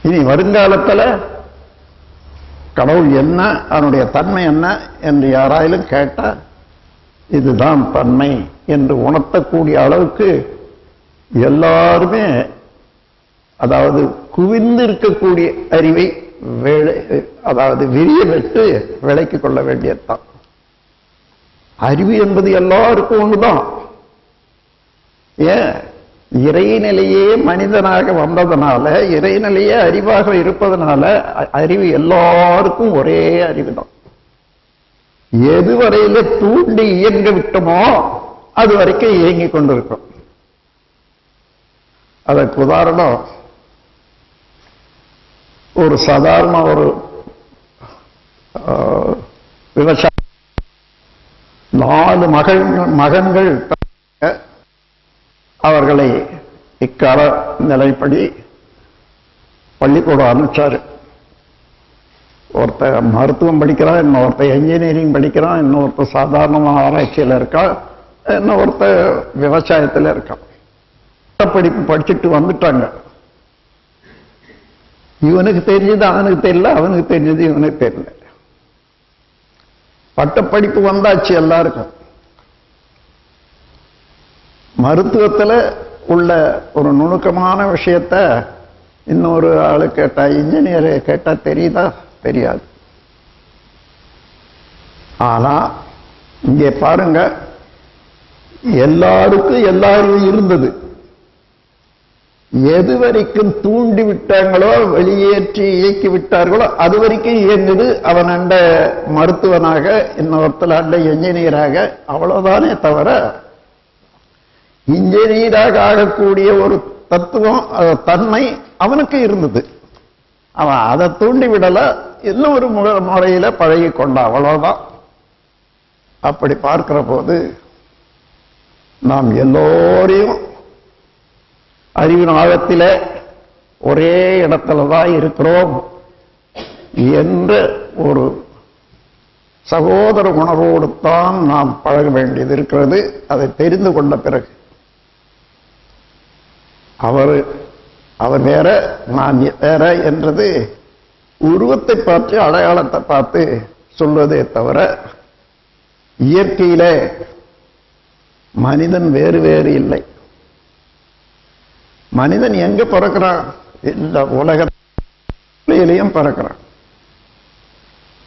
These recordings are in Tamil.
இனி வருங்காலத்தில் கடவுள் என்ன, அதனுடைய தன்மை என்ன என்று யாராயிலும் கேட்டால் இதுதான் தன்மை என்று உணர்த்தக்கூடிய அளவுக்கு எல்லாருமே, அதாவது குவிந்து இருக்கக்கூடிய அறிவை அதாவது விரிய விட்டு விலைக்கு கொள்ள வேண்டியதுதான். அறிவு என்பது எல்லாருக்கும் ஒண்ணுதான். ஏன், இறைநிலையே மனிதனாக வந்ததுனால, இறைநிலையே அறிவாக இருப்பதனால அறிவு எல்லாருக்கும் ஒரே அறிவு தான். எதுவரையில தூண்டி இயங்க விட்டோமோ அது வரைக்கும் இயங்கிக் கொண்டிருக்கும். அதற்கு உதாரணம், ஒரு சாதாரண ஒரு விவசாய 4 மகன்கள் அவர்களை இக்கால நிலைப்படி பள்ளிக்கூடம் அனுப்பிச்சாரு. ஒருத்தர் மருத்துவம் படிக்கிறான், இன்னொருத்தர் என்ஜினியரிங் படிக்கிறான், இன்னொருத்தர் சாதாரணமாக ஆராய்ச்சியில் இருக்கான், இன்னொருத்தர் விவசாயத்தில் இருக்கான். படிப்பு படிச்சுட்டு வந்துட்டாங்க. இவனுக்கு தெரிஞ்சது அவனுக்கு தெரியல, அவனுக்கு தெரிஞ்சது இவனுக்கு தெரியல. பட்டப்படிப்பு வந்தாச்சு எல்லாருக்கும். மருத்துவத்தில் உள்ள ஒரு நுணுக்கமான விஷயத்த இன்னொரு ஆளு கேட்டா, இன்ஜினியர் கேட்டா தெரியுதா? தெரியாது. ஆனா இங்கே பாருங்க, எல்லாருக்கும் எல்லாரும் இருந்தது. எது வரைக்கும் தூண்டி விட்டாங்களோ, வெளியேற்றி இயக்கி விட்டார்களோ அது வரைக்கும் இயங்குது. அவன் அண்ட மருத்துவனாக, இன்னொருத்தர் அண்ட என்ஜினியராக, அவ்வளவுதானே தவிர இன்ஜினியராக ஆகக்கூடிய ஒரு தத்துவம், தன்மை அவனுக்கு இருந்தது. அவன் அதை தூண்டி விடல, இன்னொரு முறையில பழகி கொண்டான், அவ்வளவுதான். அப்படி பார்க்கிற போது நாம் எல்லோரையும் அறிவின் ஆழத்தில ஒரே இடத்துலதான் இருக்கிறோம் என்ற ஒரு சகோதர உணர்வோடு தான் நாம் பழக வேண்டியது இருக்கிறது. அதை தெரிந்து கொண்ட பிறகு அவர் வேற, நான் வேற என்றது உருவத்தை பார்த்து, அடையாளத்தை பார்த்து சொல்வதே தவிர, இயற்கையிலே மனிதன் வேறு வேறு இல்லை. மனிதன் எங்க பிறக்கிறான்? இந்த உலகத்திலையும் பிறக்கிறான்.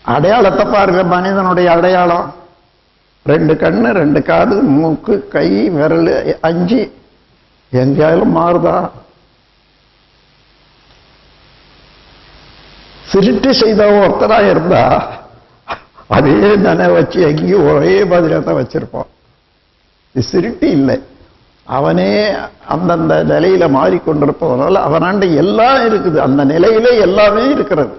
அடையாளத்தை பாருங்க, மனிதனுடைய அடையாளம் 2 கண்ணு, 2 காது, மூக்கு, கை, விரல், 5 எங்கேயாலும் மாறுதா? சிருஷ்டி செய்த ஒருத்தரா இருந்தா அதே தானே வச்சு எங்கேயும் ஒரே மாதிரியாக தான் வச்சிருப்போம். இது சிருஷ்டி இல்லை. அவனே அந்தந்த நிலையில மாறிக்கொண்டிருப்பதனால அவனாண்ட எல்லாம் இருக்குது. அந்த நிலையில எல்லாமே இருக்கிறது.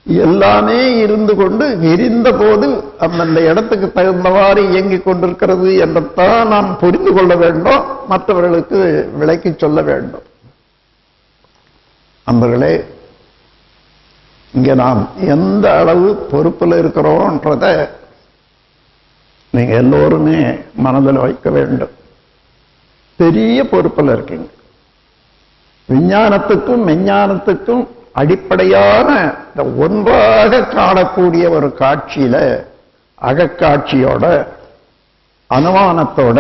எல்லாமே இருந்து கொண்டு விரிந்த போது அந்தந்த இடத்துக்கு தகுந்தவாறு இயங்கிக் கொண்டிருக்கிறது என்றுதான் நாம் புரிந்து கொள்ள வேண்டும், மற்றவர்களுக்கு விளக்கி சொல்ல வேண்டும். நண்பர்களே, இங்க நாம் எந்த அளவு பொறுப்பில் இருக்கிறோம்ன்றத நீங்க எல்லோருமே மனதில் வைக்க வேண்டும். பெரிய பொறுப்பில் இருக்கீங்க. விஞ்ஞானத்துக்கும் மெஞ்ஞானத்துக்கும் அடிப்படையான ஒன்றாக காணக்கூடிய ஒரு காட்சியில, அகக்காட்சியோட, அனுமானத்தோட,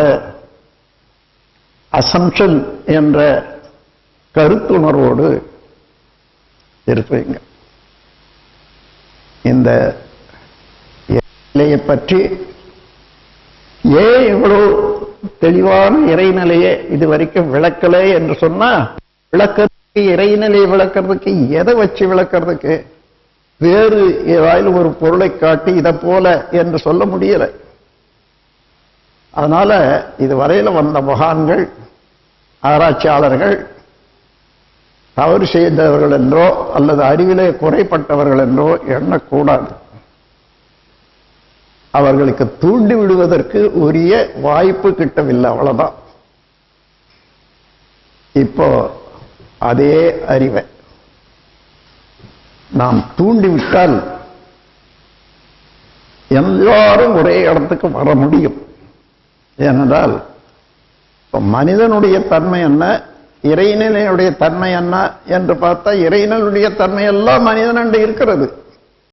அசம்ஷன் என்ற கருத்துணர்வோடு இருப்பீங்க. இந்த நிலையை பற்றி ஏன் இவ்வளவு தெளிவான இறைநிலையை இதுவரைக்கும் விளக்கலை என்று சொன்னா, விளக்கறதுக்கு, இறைநிலையை விளக்கிறதுக்கு எதை வச்சு விளக்கிறதுக்கு? வேறு ஏதாவது ஒரு பொருளை காட்டி இதை போல என்று சொல்ல முடியல. அதனால இதுவரையில வந்த மகான்கள், ஆராய்ச்சியாளர்கள் தவறு செய்தவர்கள் என்றோ அல்லது அறிவிலே குறைப்பட்டவர்கள் என்றோ எண்ணக்கூடாது. அவர்களுக்கு தூண்டி விடுவதற்கு உரிய வாய்ப்பு கிட்டவில்லை, அவ்வளவுதான். இப்போ அதே அறிவை நாம் தூண்டிவிட்டால் எல்லாரும் ஒரே இடத்துக்கு வர முடியும். ஏனென்றால் மனிதனுடைய தன்மை என்ன, இறைநிலையுடைய தன்மை என்ன என்று பார்த்தா இறைநிலையுடைய தன்மை எல்லாம் மனிதனண்டு இருக்கிறது.